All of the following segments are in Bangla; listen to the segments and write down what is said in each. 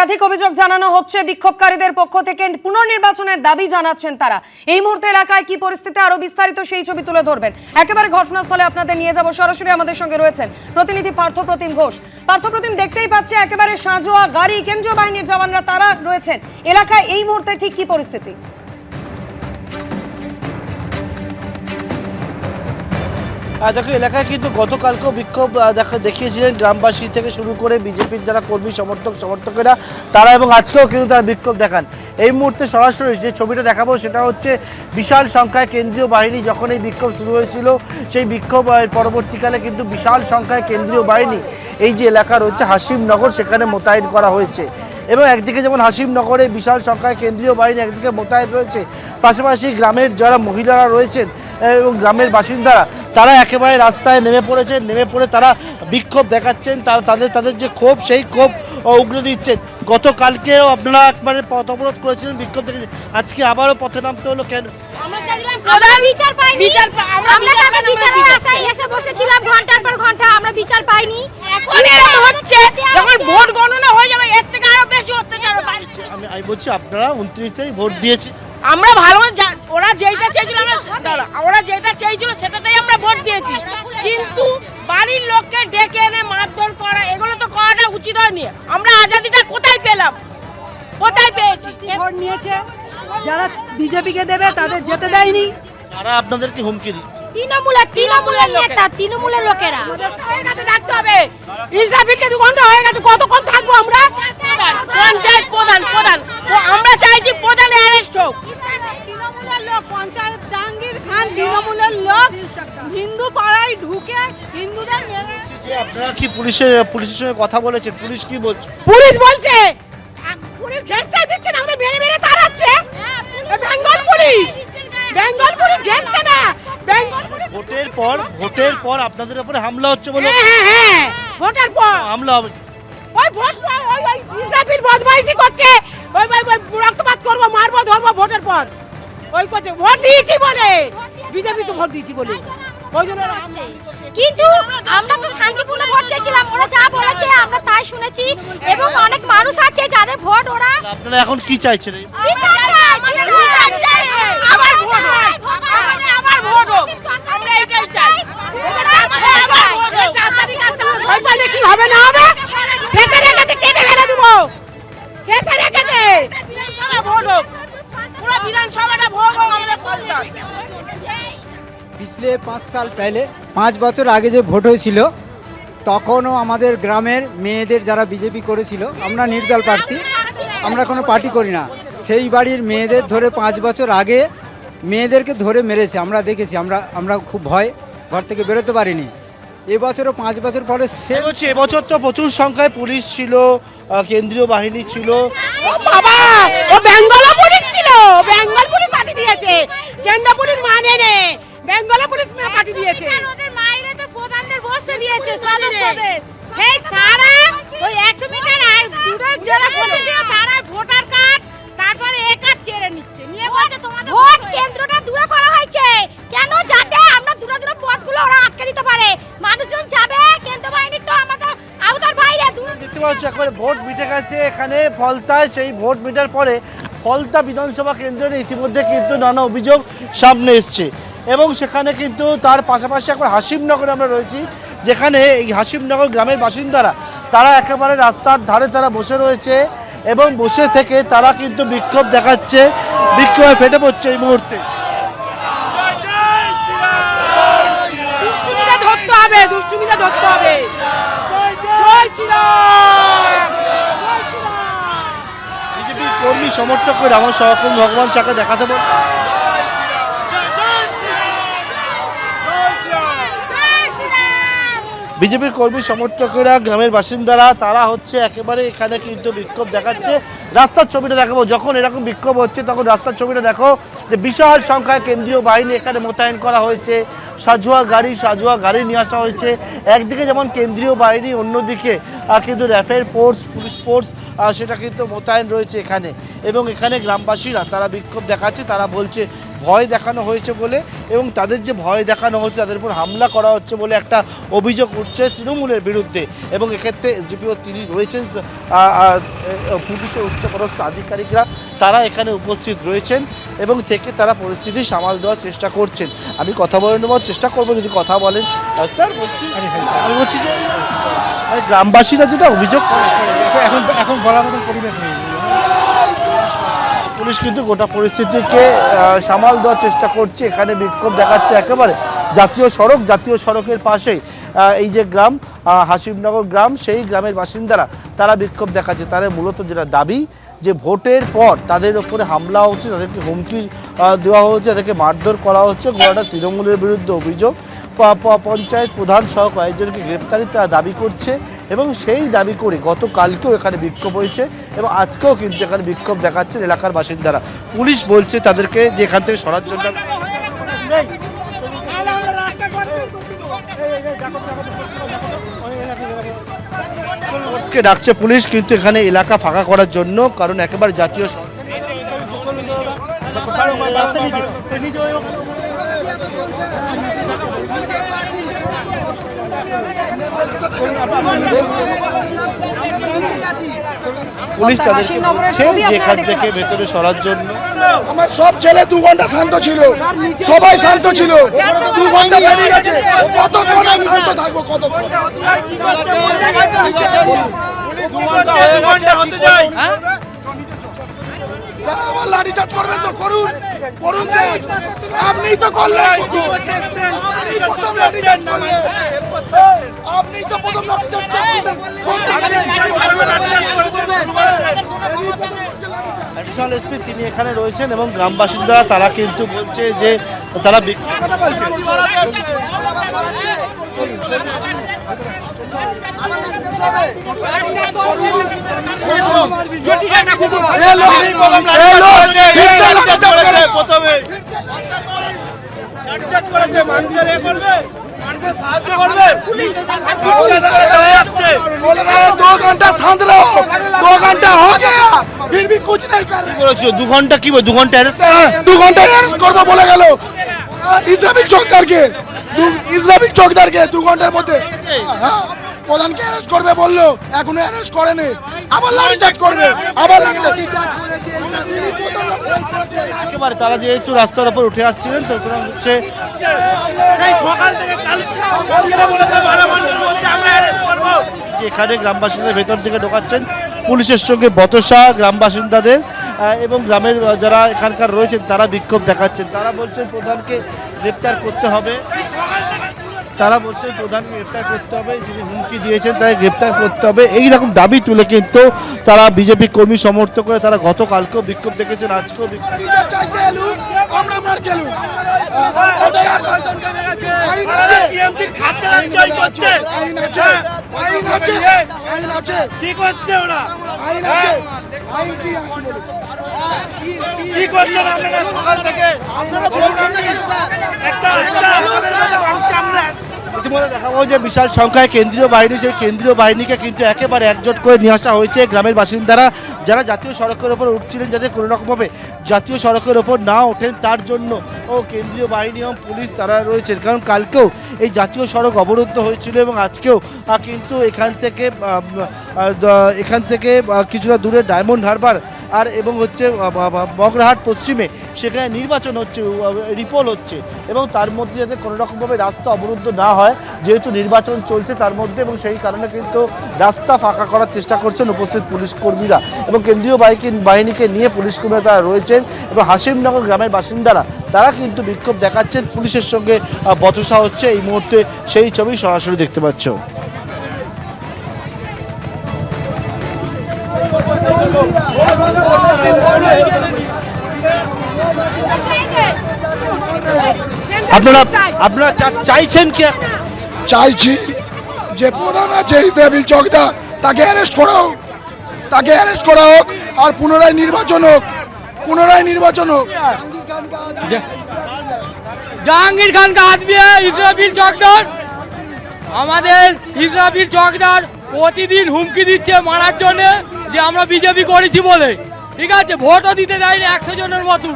একাধিক অভিযোগ জানানো হচ্ছে বিক্ষোভকারীদের পক্ষ থেকে পুনর্নির্বাচনের দাবি জানাচ্ছেন তারা। এই মুহূর্তে এলাকায় কি পরিস্থিতি আরো বিস্তারিত সেই ছবি তুলে ধরবেন। একেবারে ঘটনাস্থলে আপনাদের নিয়ে যাব। সরাসরি আমাদের সঙ্গে রয়েছেন প্রতিনিধি পার্থপ্রতিম ঘোষ। পার্থপ্রতিম, দেখতেই পাচ্ছে একেবারে সাঁজোয়া গাড়ি, কেন্দ্রীয় বাহিনীর জওয়ানরা তারা রয়েছেন এলাকায়। এই মুহূর্তে ঠিক কি পরিস্থিতি? দেখো, এলাকায় কিন্তু গতকালকেও বিক্ষোভ দেখিয়েছিলেন গ্রামবাসী থেকে শুরু করে বিজেপির যারা কর্মী সমর্থকেরা তারা, এবং আজকেও কিন্তু তারা বিক্ষোভ দেখান। এই মুহূর্তে সরাসরি যে ছবিটা দেখাবো সেটা হচ্ছে বিশাল সংখ্যায় কেন্দ্রীয় বাহিনী যখন এই বিক্ষোভ শুরু হয়েছিল, সেই বিক্ষোভ পরবর্তীকালে কিন্তু বিশাল সংখ্যায় কেন্দ্রীয় বাহিনী এই যে এলাকা রয়েছে হাসিমনগর সেখানে মোতায়েন করা হয়েছে। এবং একদিকে যেমন হাসিমনগরে বিশাল সংখ্যায় কেন্দ্রীয় বাহিনী একদিকে মোতায়েন রয়েছে, পাশাপাশি গ্রামের যারা মহিলারা রয়েছেন এবং গ্রামের বাসিন্দারা তারা একেবারে রাস্তায় নেমে পড়েছেন। নেমে পড়ে তারা বিক্ষোভ দেখাচ্ছেন, তাদের যে ক্ষোভ সেই ক্ষোভ উগড়ে দিচ্ছেন। গতকালকেও আপনারা একবারে পথ অবরোধ করেছিলেন, বিক্ষোভ দেখেছেন, আজকে আবারও পথে নামতে হলো কেন? ঘন্টার পর ঘন্টা আমরা বিচার পাইনি। আমি বলছি আপনারা 29 তারিখ ভোট দিয়েছি, আমরা ভালো, ওরা যেটা চেয়েছিল সেটাতেই আমরা ভোট দিয়েছি, কিন্তু বাড়ির লোককে ডেকে এনে মারধর করা এগুলো তো করাটা উচিত হয়নি। আমরা আজাদিটা কোথায় পেলাম, কোথায় পেয়েছি? ভোট নিয়েছে যারা বিজেপিকে দেবে তাদের যেতে দেয়নি, তারা আপনাদেরকে হুমকি দিচ্ছে। তৃণমূলের লোকেরা রাখতে হবে। ইসলামিকে 2 ঘন্টা হয়ে গেছে, কতক্ষণ থাকবো আমরা? পঞ্চায়েত প্রধান আমরা চাইছি প্রধান অ্যারেস্ট হোক। তৃণমূলের লোক, পঞ্চায়েত জাহাঙ্গীর খান তৃণমূলের লোক হিন্দু পাড়ায় ঢুকে হিন্দুদের মেরে। আপনারা কি পুলিশের সঙ্গে কথা বলেছেন? পুলিশ কি বলছে? পুলিশ বলছে পুলিশ ঘেঁষতে দিচ্ছে না, আমাদের মেরে মেরে তাড়াচ্ছে। বেঙ্গল পুলিশ ঘেঁষছে না। ভোটের পর আপনাদের উপরে হামলা হচ্ছে বলে? হ্যাঁ, ভোটের পর হামলা হবে। ওই ইসলামির বদমাইশি করছে, ওই রক্তপাত করবো, মারবো, ধরবো ভোটের পর। ওই করছে ভোট দিয়েছি বলে, বিজেপিকে ভোট দিয়েছি বলে। কিন্তু আমরা তো শান্তিপূর্ণ ভোট চেয়েছিলাম, ওরা যা বলেছে আমরা তাই শুনেছি, এবং অনেক মানুষ আছে যাদের ভোট ওরা। আপনারা এখন কি চাইছেন? আবার ভোট হোক, আমরা এটাই চাই। ভয় পাইলে কি হবে না হবে? শেষে রেখেছে, কেটে ফেলে দেবো। শেষে রেখেছে, ভোট হোক, পুরো বিধানসভাটা ভোট হোক আমাদের সরকার। पिछले 5 साल पहले 5 বছর আগে যে ভোট হয়েছিল তখনও আমাদের গ্রামের মেয়েদের যারা বিজেপি করেছিল, আমরা নির্দল প্রার্থী, আমরা কোনো পার্টি করি না, সেই বাড়ির মেয়েদের ধরে 5 বছর আগে মেয়েদেরকে ধরে মেরেছে, আমরা দেখেছি। আমরা খুব ভয়, ঘর থেকে বেরোতে পারিনি। এবছরও 5 বছর পরে এবছর তো প্রচুর সংখ্যায় পুলিশ ছিল, কেন্দ্রীয় বাহিনী ছিল। ও বাবা, ও বেঙ্গল পুলিশ ছিল, বেঙ্গল পুলিশ পার্টি দিয়েছে, কেন্দ্র পুলিশ মানে নে, বেঙ্গল পুলিশ পার্টি দিয়েছে। ওদের মাইরে তো প্রধানদের বসতে দিয়েছে সদস্যদের, সেই তারা ওই 100 মিটার দূরে যারা বসেছিল তারা ভোটার কার্ড, তারপরে এই কার্ড কেড়ে নিচ্ছে, নিয়ে বলছে তোমাদের ভোট কেন্দ্রটা দূরে করা হয়েছে কেন, যাতে আমরা দূরে পথগুলো ওরা আটকে দিতে পারে। মানুষজন যাবে, কেন্দ্র বাহিনী তো আমাদের আওতার বাইরে। দেখতে পাচ্ছি একবারে ভোট মিটে গেছে এখানে ফলতায়। সেই ভোট মিটার পরে ফলতা বিধানসভা কেন্দ্রে ইতিমধ্যে কিন্তু নানা অভিযোগ সামনে এসছে, এবং সেখানে কিন্তু তার পাশাপাশি একবার হাসিমনগরে আমরা রয়েছি, যেখানে এই হাসিমনগর গ্রামের বাসিন্দারা তারা একেবারে রাস্তার ধারে তারা বসে রয়েছে, এবং বসে থেকে তারা কিন্তু বিক্ষোভ দেখাচ্ছে, বিক্ষোভে ফেটে পড়ছে এই মুহূর্তে। দুষ্টুমিটা ধরতে হবে। জয় শ্রীরাম। বিজেপির কর্মী সমর্থকরা আমার সহকর্মী ভগবান শাখা দেখাতে বল। বিজেপির কর্মী সমর্থকেরা গ্রামের বাসিন্দারা তারা হচ্ছে একেবারে এখানে কিন্তু বিক্ষোভ দেখাচ্ছে। রাস্তার ছবিটা দেখাবো, যখন এরকম বিক্ষোভ হচ্ছে তখন রাস্তার ছবিটা দেখো, যে বিশাল সংখ্যায় কেন্দ্রীয় বাহিনী এখানে মোতায়েন করা হয়েছে, সাজোয়া গাড়ি নিয়ে আসা হয়েছে। একদিকে যেমন কেন্দ্রীয় বাহিনী, অন্যদিকে কিন্তু র্যাপিড ফোর্স, পুলিশ ফোর্স সেটা কিন্তু মোতায়েন রয়েছে এখানে, এবং এখানে গ্রামবাসীরা তারা বিক্ষোভ দেখাচ্ছে। তারা বলছে ভয় দেখানো হয়েছে বলে এবং তাদের যে ভয় দেখানো হচ্ছে তাদের উপর হামলা করা হচ্ছে বলে একটা অভিযোগ উঠছে তৃণমূলের বিরুদ্ধে। এবং এক্ষেত্রে এসডিপিও তিনি রয়েছেন, পুলিশের উচ্চপদস্থ আধিকারিকরা তারা এখানে উপস্থিত রয়েছেন এবং থেকে তারা পরিস্থিতি সামাল দেওয়ার চেষ্টা করছেন। আমি কথা বলে নেওয়ার চেষ্টা করবো যদি কথা বলেন। স্যার বলছি, আমি বলছি যে গ্রামবাসীরা যেটা অভিযোগ এখন বলার মতন পরিবেশ নেই। পুলিশ কিন্তু গোটা পরিস্থিতিকে সামাল দেওয়ার চেষ্টা করছে। এখানে বিক্ষোভ দেখাচ্ছে একেবারে জাতীয় সড়কের পাশেই এই যে গ্রাম হাসিমনগর গ্রাম, সেই গ্রামের বাসিন্দারা তারা বিক্ষোভ দেখাচ্ছে। তারা মূলত যেটা দাবি যে ভোটের পর তাদের ওপরে হামলা হচ্ছে, তাদেরকে হুমকি দেওয়া হচ্ছে, তাদেরকে মারধর করা হচ্ছে। গোটা তৃণমূলের বিরুদ্ধে অভিযোগ, পঞ্চায়েত প্রধান সহ কয়েকজনকে গ্রেপ্তারি তারা দাবি করছে এবং সেই দাবি করে গতকালকেও এখানে বিক্ষোভ হয়েছে এবং আজকেও কিন্তু এখানে বিক্ষোভ দেখাচ্ছেন এলাকার বাসিন্দারা। পুলিশ বলছে তাদেরকে যে এখান থেকে সরার জন্য ডাকছে পুলিশ, কিন্তু এখানে এলাকা ফাঁকা করার জন্য, কারণ একেবারে জাতীয় পুলিশ তাদেরকে বলছে যে এখান থেকে ভেতরে সরার জন্য। আমার সব ছেলে 2 ঘন্টা শান্ত ছিল, সবাই শান্ত ছিল, 2 ঘন্টা বেরিয়ে গেছে, কতক্ষণ আমি শান্ত থাকবো? কতক্ষণ যারা আবার লাঠিচার্জ করবেন তো করুন, করুন যে আপনি তো করলেন, প্রথম লাঠিচার্জ করলেন, আপনি তো প্রথম লাঠিচার্জ অ্যাডিশনাল এসপি তিনি এখানে রয়েছেন এবং গ্রামবাসিন্দারা তারা কিন্তু বলছে যে তারা दो घंटा शांत रहो, 2 घंटा हो गया फिर भी कुछ नहीं कर रहे। 2 ঘন্টা কি 2 ঘন্টা 2 ঘন্টা অ্যারেস্ট করবো বলে গেল ইসলামিক চৌকিদারকে 2 ঘন্টার মধ্যে। হ্যাঁ, প্রধানকে অ্যারেস্ট করবে বললো, এখনো অ্যারেস্ট করেনি, আবার লাঠিচার্জ করবে, আবার লাঠিচার্জ। একেবারে তারা যেহেতু রাস্তার উপর উঠে আসছিলেন তো সুতরাং হচ্ছে এখানে গ্রামবাসীদের ভেতর থেকে ঢোকাচ্ছেন, পুলিশের সঙ্গে বচসা গ্রামবাসিন্দাদের এবং গ্রামের যারা এখানকার রয়েছেন তারা বিক্ষোভ দেখাচ্ছেন। তারা বলছেন প্রধানকে গ্রেপ্তার করতে হবে, যিনি হুমকি দিয়েছেন তাকে গ্রেপ্তার করতে হবে, এইরকম দাবি তুলে কিন্তু তারা বিজেপি কর্মী সমর্থক করে তারা গতকালকেও বিক্ষোভ দেখেছেন, আজকেও ইতিমধ্যে দেখাবো যে বিশাল সংখ্যায় কেন্দ্রীয় বাহিনী, সেই কেন্দ্রীয় বাহিনীকে কিন্তু একেবারে একজোট করে নিয়ে আসা হয়েছে। গ্রামের বাসিন্দারা যারা জাতীয় সড়কের ওপর উঠছিলেন, যাতে কোনো রকমভাবে জাতীয় সড়কের ওপর না ওঠেন তার জন্য কেন্দ্রীয় বাহিনী এবং পুলিশ তারা রয়েছেন। কারণ কালকেও এই জাতীয় সড়ক অবরুদ্ধ হয়েছিল এবং আজকেও কিন্তু এখান থেকে কিছুটা দূরে ডায়মন্ড হারবার আর এবং হচ্ছে মগরাহাট পশ্চিমে সেখানে নির্বাচন হচ্ছে, রিপোল হচ্ছে এবং তার মধ্যে যাতে কোনো রকমভাবে রাস্তা অবরুদ্ধ না হয়, যেহেতু নির্বাচন চলছে তার মধ্যে, এবং সেই কারণে কিন্তু রাস্তা ফাঁকা করার চেষ্টা করছেন উপস্থিত পুলিশ কর্মীরা এবং কেন্দ্রীয় বাহিনীকে নিয়ে পুলিশ কর্মীরা তারা রয়েছেন এবং হাসিমনগর গ্রামের বাসিন্দারা তারা কিন্তু বিক্ষোভ দেখাচ্ছেন, পুলিশের সঙ্গে বচসা হচ্ছে। এই মুহূর্তে সেই ছবি সরাসরি দেখতে পাচ্ছ। আপনারা চাইছেন কি? চাইছি যে প্রধান আছে ইসরাফিল চৌকিদার তাকে অ্যারেস্ট করা হোক, আর পুনরায় নির্বাচন হোক। জাহাঙ্গীর খান का आदमी है ইসরাফিল চৌকিদার। আমাদের ইসরাফিল চৌকিদার প্রতিদিন হুমকি দিচ্ছে মারার জন্য, যে আমরা বিজেপি করেছি বলে, ঠিক আছে, ভোটও দিতে দেয়নি 100 জনের মতন।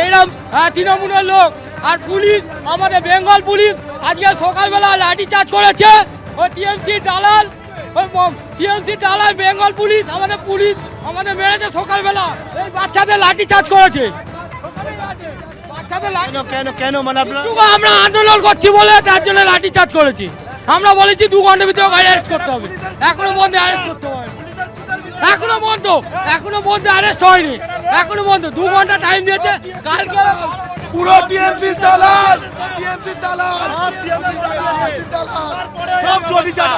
এইরকম তৃণমূলের লোক। আর পুলিশ, আমাদের বেঙ্গল পুলিশ আজকে সকালবেলা লাঠি চার্জ করেছে। ওই টিএমসি দালাল, ওই টিএমসি দালাল বেঙ্গল পুলিশ আমাদের মেরেছে সকালবেলা। এই বাচ্চাদের লাঠি চার্জ করেছে। বাচ্চাদের লাঠি কেন মানে আপনারা আমরা আন্দোলন করছি বলে তার জন্য লাঠি চার্জ করেছি। আমরা বলেছি 2 ঘন্টার ভিতরে অ্যারেস্ট করতে হবে। এখনো পর্যন্ত অ্যারেস্ট করতে হবে, এখনো পর্যন্ত অ্যারেস্ট হয়নি। এখনো পর্যন্ত 2 ঘন্টা টাইম দিয়েছে। কালকে পুরো টিএমসি দালাল, টিএমসি দালাল, টিএমসি দালাল সব চলি যাবে।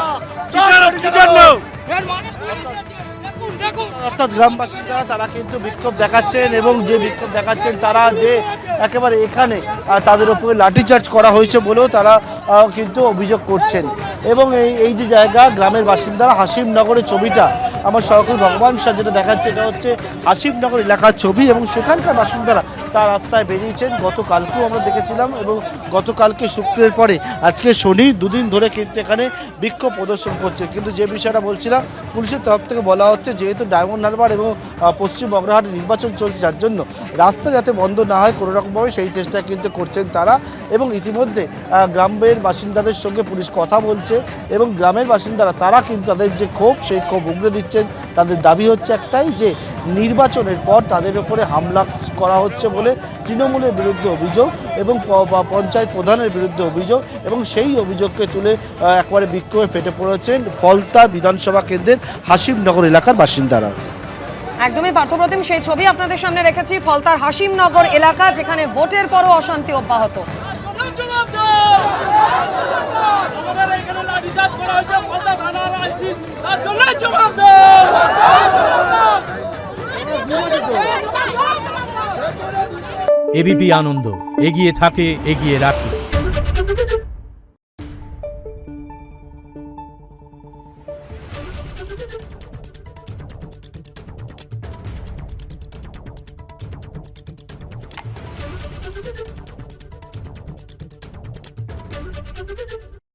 কি জন্য? দেখুন অর্থাৎ গ্রামবাসীরা তারা কিন্তু বিক্ষোভ দেখাচ্ছেন এবং যে বিক্ষোভ দেখাচ্ছেন তারা যে একেবারে এখানে তাদের উপরে লাঠিচার্জ করা হয়েছে বলেও তারা কিন্তু অভিযোগ করছেন। এবং এই যে জায়গা গ্রামের বাসিন্দারা হাসিমনগরের ছবিটা আমার সরকারি ভগবান স্যার যেটা দেখাচ্ছে এটা হচ্ছে হাসিমনগর এলাকার ছবি এবং সেখানকার বাসিন্দারা তার রাস্তায় বেরিয়েছেন। গতকালকেও আমরা দেখেছিলাম এবং গতকালকে শুক্রের পরে আজকে শনি, 2 দিন ধরে কিন্তু এখানে বিক্ষোভ প্রদর্শন করছে। কিন্তু যে বিষয়টা বলছিলাম, পুলিশের তরফ থেকে বলা হচ্ছে যেহেতু ডায়মন্ড হারবার এবং পশ্চিম বগ্রাহাট নির্বাচন চলছে যার জন্য রাস্তা যাতে বন্ধ না হয় কোনো রকমভাবে সেই চেষ্টা কিন্তু করছেন তারা। এবং ইতিমধ্যে গ্রামের বাসিন্দাদের সঙ্গে পুলিশ কথা বলছে এবং গ্রামের বাসিন্দারা তারা কিন্তু তাদের যে ক্ষোভ সেই ক্ষোভ উগড়ে দিচ্ছেন। তাদের দাবি হচ্ছে একটাই যে নির্বাচনের পর তাদের উপরে হামলা করা হচ্ছে বলে তৃণমূলের বিরুদ্ধে অভিযোগ এবং পঞ্চায়েত প্রধানের বিরুদ্ধে অভিযোগ এবং সেই অভিযোগকে তুলে একবারে বিক্ষোভে ফেটে পড়েছেন ফলতা বিধানসভা কেন্দ্রের হাসিমনগর এলাকার বাসিন্দারা। একদমই পার্থপ্রতিম সেই ছবি আপনাদের সামনে রেখেছি। ফলতার হাসিমনগর এলাকা, যেখানে ভোটের পরও অশান্তি অব্যাহত। এবিপি আনন্দ, এগিয়ে থাকে, এগিয়ে রাখে।